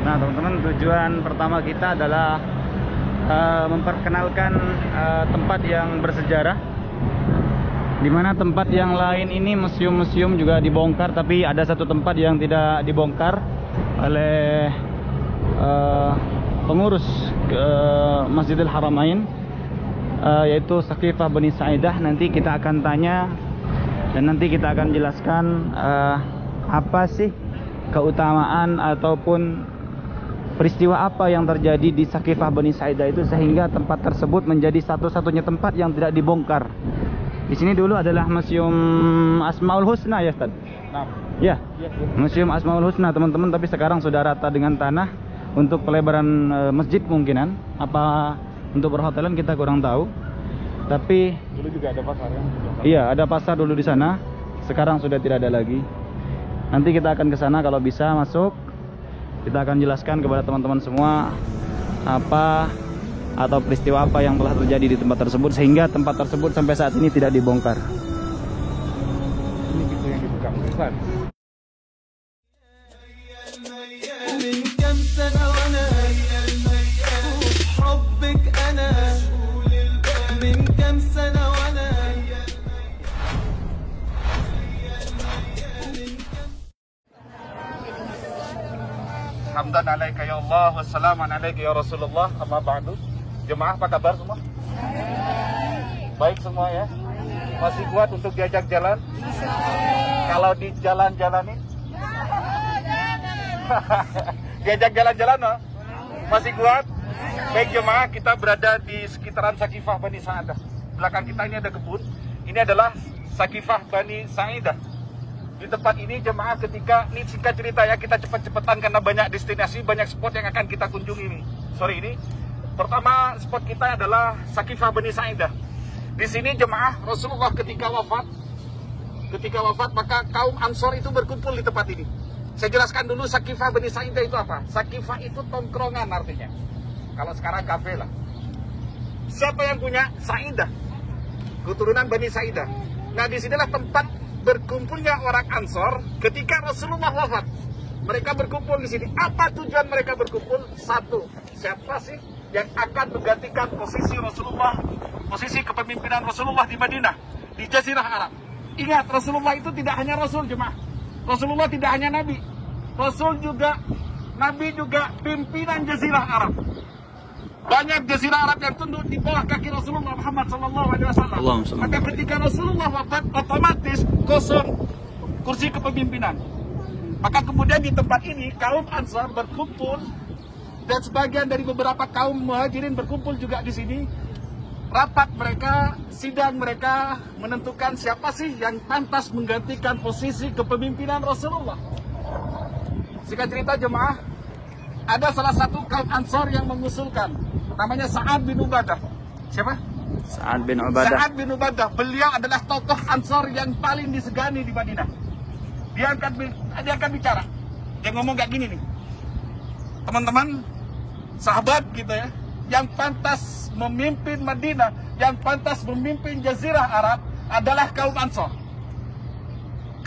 Nah teman-teman, tujuan pertama kita adalah memperkenalkan tempat yang bersejarah, dimana tempat yang lain ini museum-museum juga dibongkar, tapi ada satu tempat yang tidak dibongkar oleh pengurus Masjidil Haramain, yaitu Saqifah Bani Sa'idah. Nanti kita akan tanya dan nanti kita akan jelaskan apa sih keutamaan ataupun peristiwa apa yang terjadi di Saqifah Bani Sa'idah itu sehingga tempat tersebut menjadi satu-satunya tempat yang tidak dibongkar. Di sini dulu adalah Museum Asmaul Husna ya, Ustaz? Nah, ya, Museum Asmaul Husna teman-teman, tapi sekarang sudah rata dengan tanah untuk pelebaran masjid kemungkinan. Apa untuk perhotelan kita kurang tahu. Tapi dulu juga ada pasar ya? Iya, ada pasar dulu di sana. Sekarang sudah tidak ada lagi. Nanti kita akan ke sana kalau bisa masuk. Kita akan jelaskan kepada teman-teman semua apa atau peristiwa apa yang telah terjadi di tempat tersebut sehingga tempat tersebut sampai saat ini tidak dibongkar. Ini gitu yang dibuka Ustaz. Hamdan alaika ya Allah, wassalamu alaika ya Rasulullah, amma ba'du. Jemaah, apa kabar semua? Baik semua ya? Masih kuat untuk diajak jalan? Kalau di jalan-jalanin? Diajak jalan-jalan no? Masih kuat? Baik jemaah, kita berada di sekitaran Saqifah Bani Sa'idah. Belakang kita ini ada kebun. Ini adalah Saqifah Bani Sa'idah. Di tempat ini jemaah, ketika ini singkat cerita ya, kita cepat-cepatan karena banyak destinasi, banyak spot yang akan kita kunjungi nih sore ini. Pertama spot kita adalah Saqifah Bani Sa'idah. Di sini jemaah, Rasulullah ketika wafat maka kaum Ansor itu berkumpul di tempat ini. Saya jelaskan dulu Saqifah Bani Sa'idah itu apa. Saqifah itu tongkrongan artinya. Kalau sekarang kafe lah. Siapa yang punya Sa'idah? Keturunan Bani Sa'idah. Nah disinilah tempat berkumpulnya orang Ansor ketika Rasulullah wafat. Mereka berkumpul di sini. Apa tujuan mereka berkumpul? Satu, siapa sih yang akan menggantikan posisi Rasulullah, posisi kepemimpinan Rasulullah di Madinah, di Jazirah Arab. Ingat, Rasulullah itu tidak hanya Rasul jemaah. Rasulullah tidak hanya Nabi. Nabi juga pimpinan Jazirah Arab. Banyak Jazirah Arab yang tunduk di bawah kaki Rasulullah Muhammad SAW. Maka ketika Rasulullah wafat, otomatis kosong kursi kepemimpinan. Maka kemudian di tempat ini kaum Ansar berkumpul dan sebagian dari beberapa kaum Muhajirin berkumpul juga di sini. Rapat mereka, sidang mereka menentukan siapa sih yang pantas menggantikan posisi kepemimpinan Rasulullah. Singkat cerita jemaah, ada salah satu kaum Ansar yang mengusulkan, namanya Sa'ad bin Ubadah. Siapa? Sa'ad bin Ubadah. Sa'ad bin Ubadah. Beliau adalah tokoh Ansar yang paling disegani di Madinah. Dia akan bicara. Dia ngomong kayak gini nih. Teman-teman, sahabat gitu ya, yang pantas memimpin Madinah, yang pantas memimpin Jazirah Arab adalah kaum Ansar.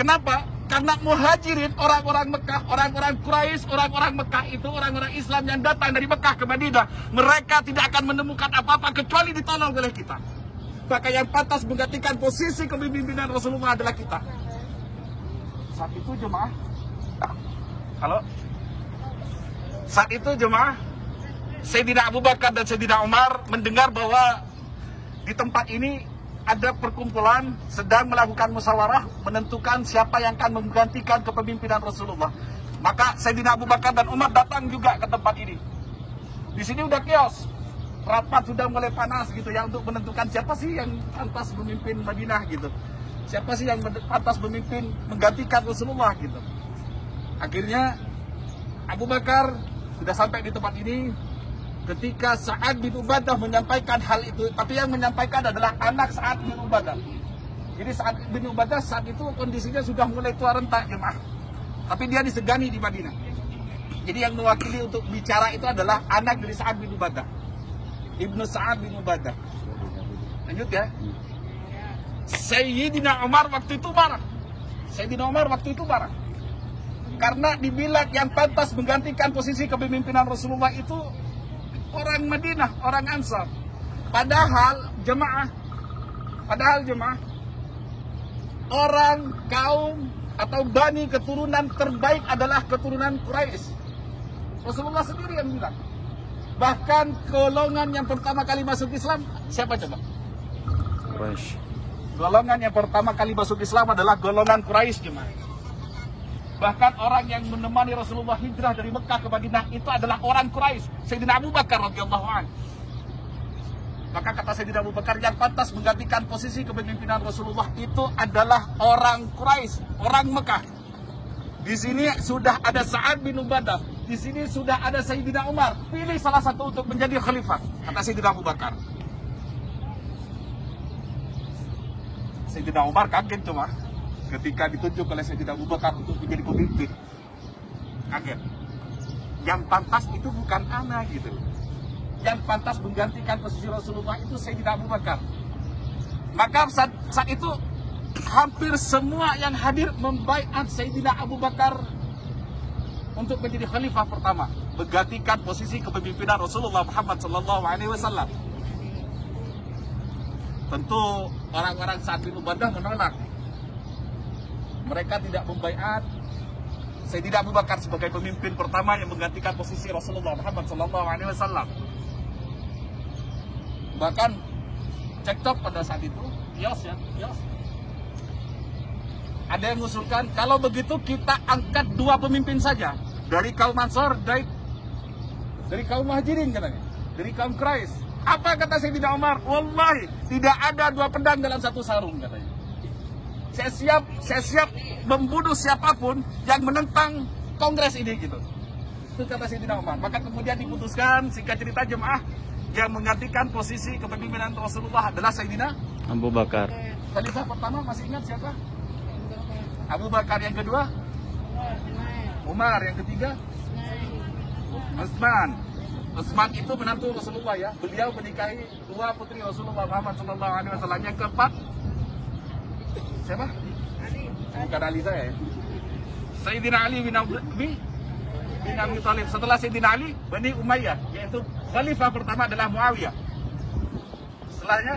Kenapa? Karena Muhajirin, orang-orang Mekah, orang-orang Quraisy, orang-orang Mekah itu orang-orang Islam yang datang dari Mekah ke Madinah. Mereka tidak akan menemukan apa-apa kecuali ditolong oleh kita. Maka yang pantas menggantikan posisi kepemimpinan Rasulullah adalah kita. Saat itu jemaah, saat itu jemaah, Sayyidina Abu Bakar dan Sayyidina Umar mendengar bahwa di tempat ini ada perkumpulan sedang melakukan musyawarah menentukan siapa yang akan menggantikan kepemimpinan Rasulullah. Maka Sayyidina Abu Bakar dan Umar datang juga ke tempat ini. Di sini udah chaos, rapat sudah mulai panas gitu ya untuk menentukan siapa sih yang pantas memimpin Madinah gitu. Siapa sih yang pantas memimpin menggantikan Rasulullah gitu. Akhirnya Abu Bakar sudah sampai di tempat ini. Ketika Sa'ad bin Ubadah menyampaikan hal itu, tapi yang menyampaikan adalah anak Sa'ad bin Ubadah. Jadi Sa'ad bin Ubadah saat itu kondisinya sudah mulai tua renta jemaah. Tapi dia disegani di Madinah. Jadi yang mewakili untuk bicara itu adalah anak dari Sa'ad bin Ubadah, Ibnu Sa'ad bin Ubadah. Lanjut ya. Sayyidina Umar waktu itu marah. Karena dibilang yang pantas menggantikan posisi kepemimpinan Rasulullah itu orang Madinah, orang Ansar. Padahal jemaah, orang kaum atau bani keturunan terbaik adalah keturunan Quraisy. Rasulullah sendiri yang bilang. Bahkan golongan yang pertama kali masuk Islam siapa coba? Quraisy. Golongan yang pertama kali masuk Islam adalah golongan Quraisy, jemaah. Bahkan orang yang menemani Rasulullah hijrah dari Mekah ke Madinah itu adalah orang Quraisy, Sayyidina Abu Bakar radhiyallahu anhu. Maka kata Sayyidina Abu Bakar, yang pantas menggantikan posisi kepemimpinan Rasulullah itu adalah orang Quraisy, orang Mekah. Di sini sudah ada Sa'ad bin Ubadah, di sini sudah ada Sayyidina Umar. Pilih salah satu untuk menjadi khalifah, kata Sayyidina Abu Bakar. Sayyidina Umar kaget cuma ketika ditunjuk oleh Sayyidina Abu Bakar untuk menjadi pemimpin. Kaget. Yang pantas itu bukan anak gitu. Yang pantas menggantikan posisi Rasulullah itu Sayyidina Abu Bakar. Maka saat itu hampir semua yang hadir membaiat Sayyidina Abu Bakar untuk menjadi khalifah pertama, menggantikan posisi kepemimpinan Rasulullah Muhammad SAW. Tentu orang-orang Sa'ad bin Ubadah menolak. Mereka tidak membaiat Sayyidina Abu Bakar sebagai pemimpin pertama yang menggantikan posisi Rasulullah Muhammad SAW. Bahkan cekcok pada saat itu, kios. Ada yang mengusulkan kalau begitu kita angkat dua pemimpin saja dari kaum Ansar, dari kaum Muhajirin katanya, dari kaum Quraisy. Apa kata Sayyidina Umar? Wallahi tidak ada dua pedang dalam satu sarung katanya. Saya siap membunuh siapapun yang menentang kongres ini gitu. Itu kata Sayyidina Umar. Maka kemudian diputuskan, singkat cerita jemaah, yang menggantikan posisi kepemimpinan Rasulullah adalah Sayyidina Abu Bakar. Khalifah pertama masih ingat siapa? Abu Bakar. Yang kedua? Umar. Yang ketiga? Utsman. Utsman itu menantu Rasulullah ya. Beliau menikahi dua putri Rasulullah Muhammad SAW. Yang keempat? Siapa? Bukan Ali saya ya. Sayyidina Ali bin Abi Thalib. Setelah Sayyidina Ali, Bani Umayyah, yaitu khalifah pertama adalah Muawiyah. Setelahnya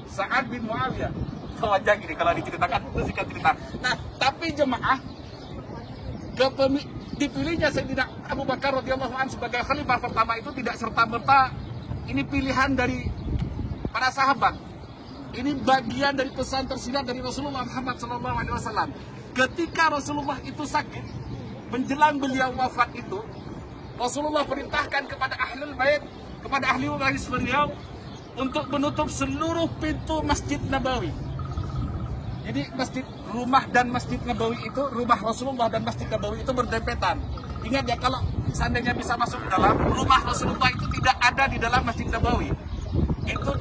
Sa'ad bin Muawiyah. Wajah gini kalau diceritakan itu singkat cerita. Nah, tapi jemaah, dipilihnya Sayyidina Abu Bakar radhiyallahu anhu sebagai khalifah pertama itu tidak serta-merta ini pilihan dari para sahabat. Ini bagian dari pesan tersirat dari Rasulullah Muhammad SAW. Ketika Rasulullah itu sakit, menjelang beliau wafat itu, Rasulullah perintahkan kepada ahlul bait, kepada ahli waris beliau untuk menutup seluruh pintu Masjid Nabawi. Jadi rumah dan Masjid Nabawi itu, rumah Rasulullah dan Masjid Nabawi itu berdempetan. Ingat ya, kalau seandainya bisa masuk ke dalam, rumah Rasulullah itu tidak ada di dalam Masjid Nabawi. Itu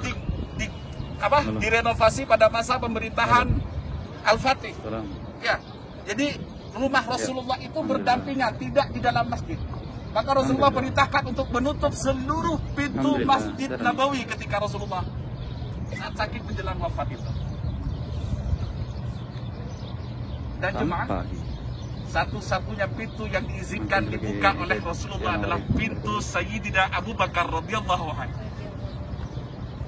direnovasi pada masa pemerintahan Al-Fatih. Ya, jadi rumah Rasulullah itu berdampingan, tidak di dalam masjid. Maka Rasulullah perintahkan untuk menutup seluruh pintu Masjid Nabawi ketika Rasulullah saat sakit menjelang wafat itu. Dan jemaah, satu-satunya pintu yang diizinkan dibuka oleh Rasulullah adalah pintu Sayyidina Abu Bakar radhiyallahu anhu.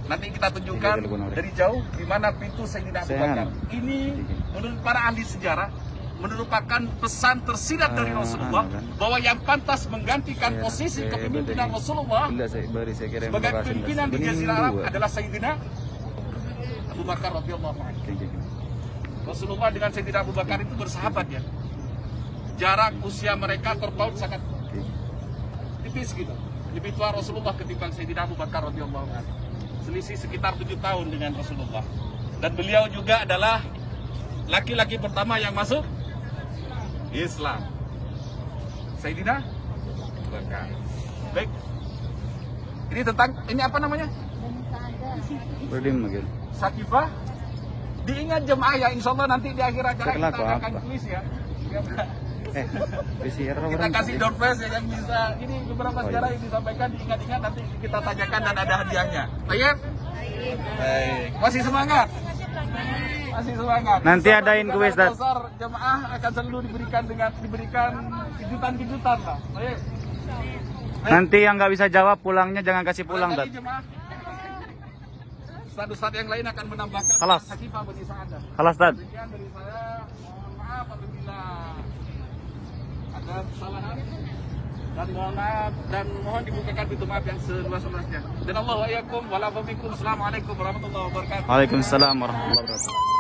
Nanti kita tunjukkan dari jauh di mana pintu Sayyidina Abu Bakar. Ini menurut para ahli sejarah merupakan pesan tersirat dari Rasulullah bahwa yang pantas menggantikan posisi kepemimpinan Rasulullah sebagai pimpinan di Jazirah Arab adalah Sayyidina Abu Bakar radhiyallahu anhu. Rasulullah dengan Sayyidina Abu Bakar itu bersahabat ya. Jarak usia mereka terpaut sangat tipis gitu. Lebih tua Rasulullah ketimbang Sayyidina Abu Bakar radhiyallahu anhu. Selisih sekitar 7 tahun dengan Rasulullah. Dan beliau juga adalah laki-laki pertama yang masuk Islam. Sayyidina Abu Bakar. Baik. Ini apa namanya? Sakifah. Diingat jemaah ya, insya Allah nanti di akhir acara kita akan tulis ya. Kita kasih door prize ya yang bisa. Ini beberapa sejarah yang disampaikan, diingat-ingat nanti kita tanyakan dan ada hadiahnya. Baik? Baik. Masih semangat? Masih semangat. Nanti adain Sampai kuis, kita Dad. besar, jemaah akan selalu diberikan kejutan-kejutan lah. Baik. Nanti yang nggak bisa jawab pulangnya jangan kasih pulang, Dad. Barangkali jemaah Ustadz-ustadz yang lain akan menambahkan Kelas. Sakifah Bani Sa'adah. Kelas, Dad. Demikian dari saya, mohon maaf apabila ada kesalahan dan mohon dibukakan pintu maaf yang seluas-luasnya. Dan Allah wa iyyakum wa la fabikum. Assalamualaikum warahmatullahi wabarakatuh. Waalaikumsalam warahmatullahi wabarakatuh.